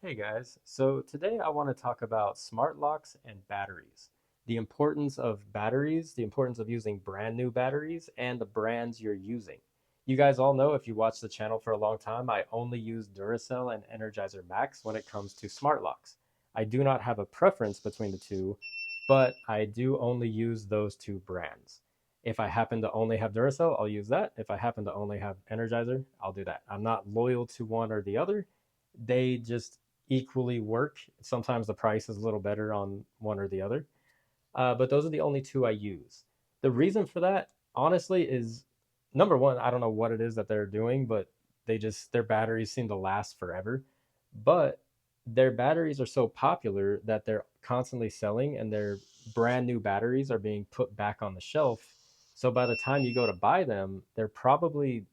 Hey guys, so today I want to talk about smart locks and batteries. The importance of batteries, the importance of using brand new batteries, and the brands you're using. You guys all know if you watch the channel for a long time, I only use Duracell and Energizer Max when it comes to smart locks. I do not have a preference between the two, but I do only use those two brands. If I happen to only have Duracell, I'll use that. If I happen to only have Energizer, I'll do that. I'm not loyal to one or the other. They just equally work. Sometimes the price is a little better on one or the other. But those are the only two I use. The reason for that, honestly, is number one, I don't know what it is that they're doing, but their batteries seem to last forever. But their batteries are so popular that they're constantly selling and their brand new batteries are being put back on the shelf. So by the time you go to buy them, they're probably,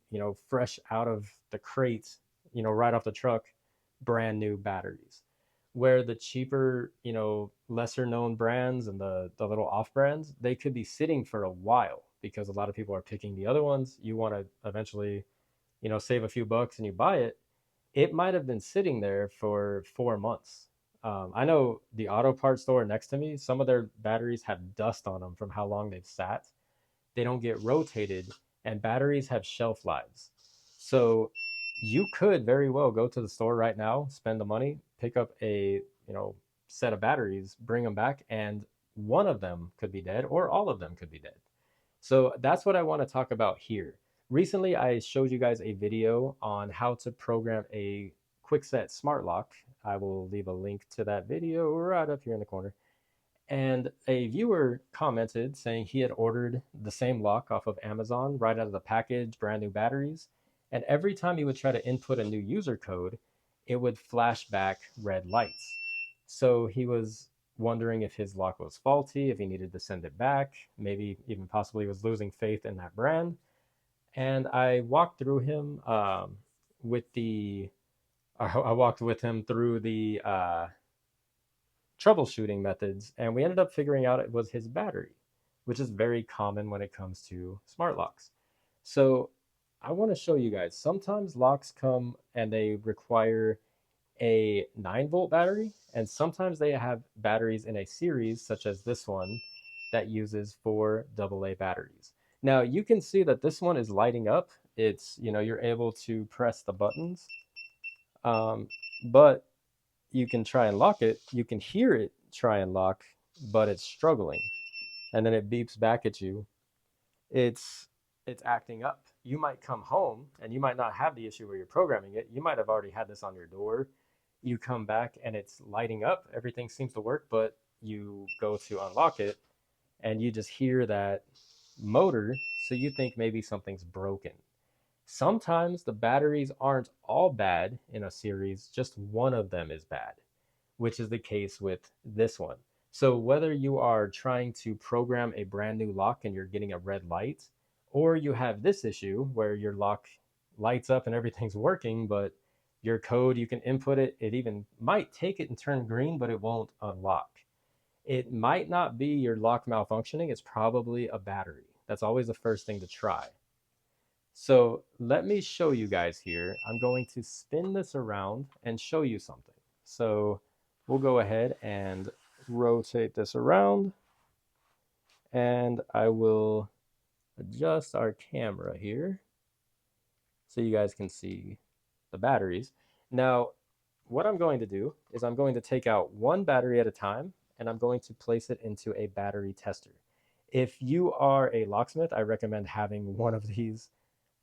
fresh out of the crate, right off the truck, brand new batteries. Where the cheaper, lesser known brands and the little off brands, they could be sitting for a while because a lot of people are picking the other ones. You want to eventually, save a few bucks and you buy it. It might have been sitting there for 4 months. I know the auto parts store next to me, some of their batteries have dust on them from how long they've sat. They don't get rotated, and batteries have shelf lives. So you could very well go to the store right now, spend the money, pick up a set of batteries, bring them back, and one of them could be dead, or all of them could be dead. So that's what I want to talk about here. Recently, I showed you guys a video on how to program a quickset smart lock. I will leave a link to that video right up here in the corner. And a viewer commented saying he had ordered the same lock off of Amazon right out of the package, brand new batteries. And every time he would try to input a new user code, it would flash back red lights. So he was wondering if his lock was faulty, if he needed to send it back, maybe even possibly was losing faith in that brand. And I walked through him with the, I walked with him through the troubleshooting methods, and we ended up figuring out it was his battery, which is very common when it comes to smart locks. So I want to show you guys. Sometimes locks come and they require a 9-volt battery, and sometimes they have batteries in a series, such as this one, that uses 4 AA batteries. Now you can see that this one is lighting up. It's, you're able to press the buttons, um, but you can try and lock it. You can hear it try and lock, but it's struggling. And then it beeps back at you. It's it's acting up. You might come home and you might not have the issue where you're programming it. You might have already had this on your door. You come back and it's lighting up. Everything seems to work, but you go to unlock it and you just hear that motor, so you think maybe something's broken. Sometimes the batteries aren't all bad in a series, just one of them is bad, which is the case with this one. So whether you are trying to program a brand new lock and you're getting a red light, or you have this issue where your lock lights up and everything's working, but your code, you can input it, it even might take it and turn green, but it won't unlock. It might not be your lock malfunctioning, it's probably a battery. That's always the first thing to try. So let me show you guys here. I'm going to spin this around and show you something. So we'll go ahead and rotate this around, and I will adjust our camera here so you guys can see the batteries. Now, what I'm going to do is I'm going to take out one battery at a time and I'm going to place it into a battery tester. If you are a locksmith, I recommend having one of these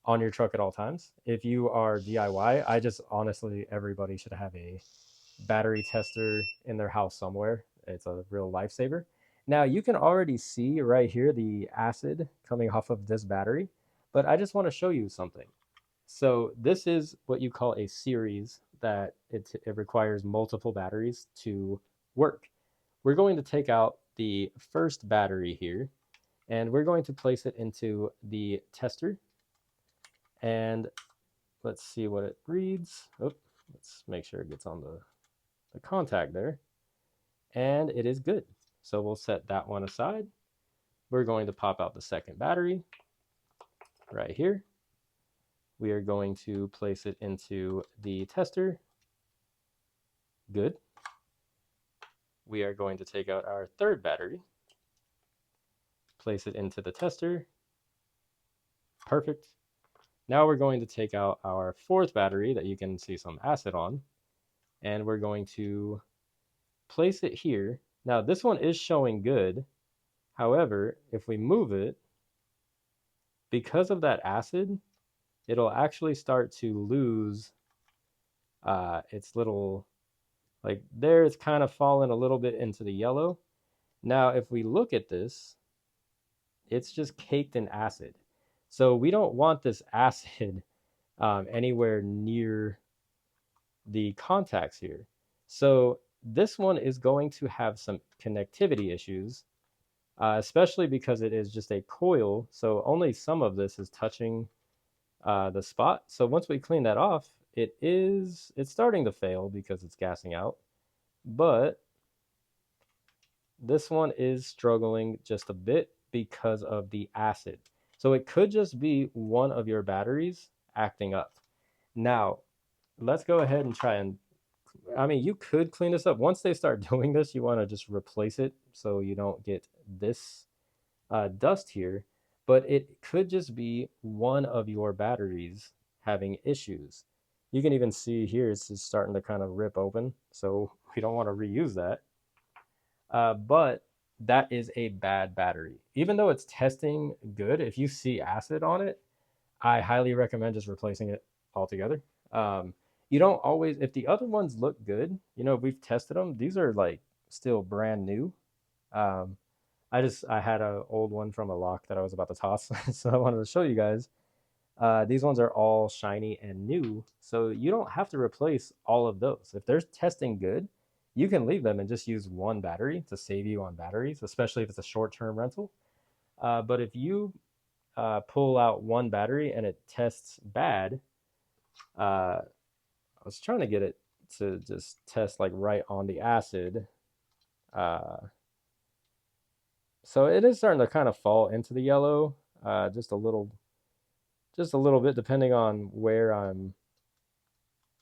on your truck at all times. If you are DIY, I just honestly, everybody should have a battery tester in their house somewhere. It's a real lifesaver. Now you can already see right here the acid coming off of this battery, but I just want to show you something. So this is what you call a series that it requires multiple batteries to work. We're going to take out the first battery here and we're going to place it into the tester, and let's see what it reads. Oh, let's make sure it gets on the contact there. And it is good. So we'll set that one aside. We're going to pop out the second battery right here. We are going to place it into the tester. Good. We are going to take out our third battery, place it into the tester. Perfect. Now we're going to take out our fourth battery that you can see some acid on, and we're going to place it here. Now this one is showing good. However, if we move it, because of that acid, it'll actually start to lose its little, like there it's kind of fallen a little bit into the yellow. Now if we look at this, it's just caked in acid. So we don't want this acid anywhere near the contacts here. So this one is going to have some connectivity issues, especially because it is just a coil. So only some of this is touching the spot. So once we clean that off, it's starting to fail because it's gassing out. But this one is struggling just a bit because of the acid. So it could just be one of your batteries acting up. Now, let's go ahead and try and, I mean, you could clean this up. Once they start doing this, you want to just replace it so you don't get this dust here. But it could just be one of your batteries having issues. You can even see here it's just starting to kind of rip open. So we don't want to reuse that. But that is a bad battery. Even though it's testing good, if you see acid on it, I highly recommend just replacing it altogether. You don't always, if the other ones look good, you know, we've tested them. These are like still brand new. Um, I had an old one from a lock that I was about to toss, so I wanted to show you guys. These ones are all shiny and new, so you don't have to replace all of those. If they're testing good, you can leave them and just use one battery to save you on batteries, especially if it's a short-term rental. But if you pull out one battery and it tests bad, I was trying to get it to just test like right on the acid. Uh, so it is starting to kind of fall into the yellow, just a little bit, depending on where I'm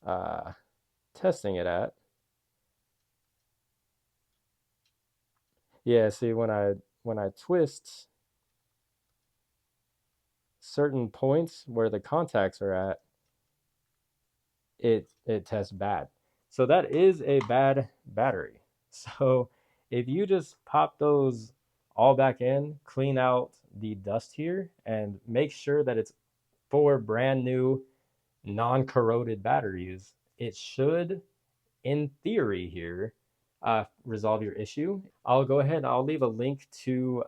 uh, testing it at. Yeah, see when I twist certain points where the contacts are at, it tests bad. So that is a bad battery. So if you just pop those all back in, clean out the dust here, and make sure that it's 4 brand new non-corroded batteries, it should, in theory here, resolve your issue. I'll go ahead and I'll leave a link to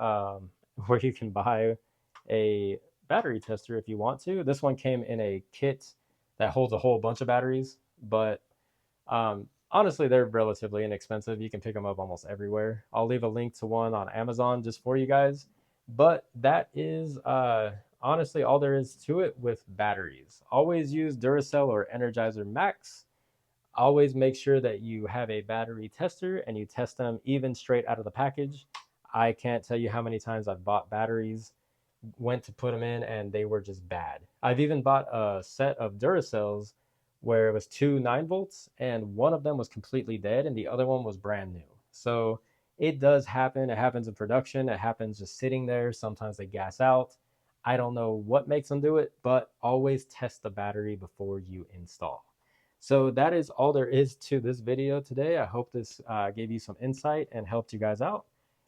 where you can buy a battery tester if you want to. This one came in a kit that holds a whole bunch of batteries, but honestly, they're relatively inexpensive. You can pick them up almost everywhere. I'll leave a link to one on Amazon just for you guys. But that is honestly all there is to it with batteries. Always use Duracell or Energizer Max. Always make sure that you have a battery tester and you test them even straight out of the package. I can't tell you how many times I've bought batteries, went to put them in, and they were just bad. I've even bought a set of Duracells where it was two 9 volts, and one of them was completely dead, and the other one was brand new. So it does happen. It happens in production. It happens just sitting there. Sometimes they gas out. I don't know what makes them do it, but always test the battery before you install. So that is all there is to this video today. I hope this gave you some insight and helped you guys out.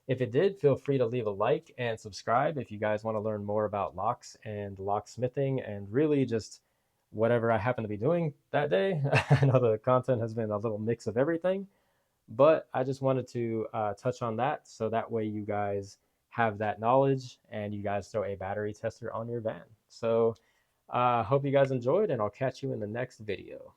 If it did, feel free to leave a like and subscribe if you guys want to learn more about locks and locksmithing and really just whatever I happen to be doing that day. I know the content has been a little mix of everything, but I just wanted to touch on that so that way you guys have that knowledge and you guys throw a battery tester on your van. So hope you guys enjoyed, and I'll catch you in the next video.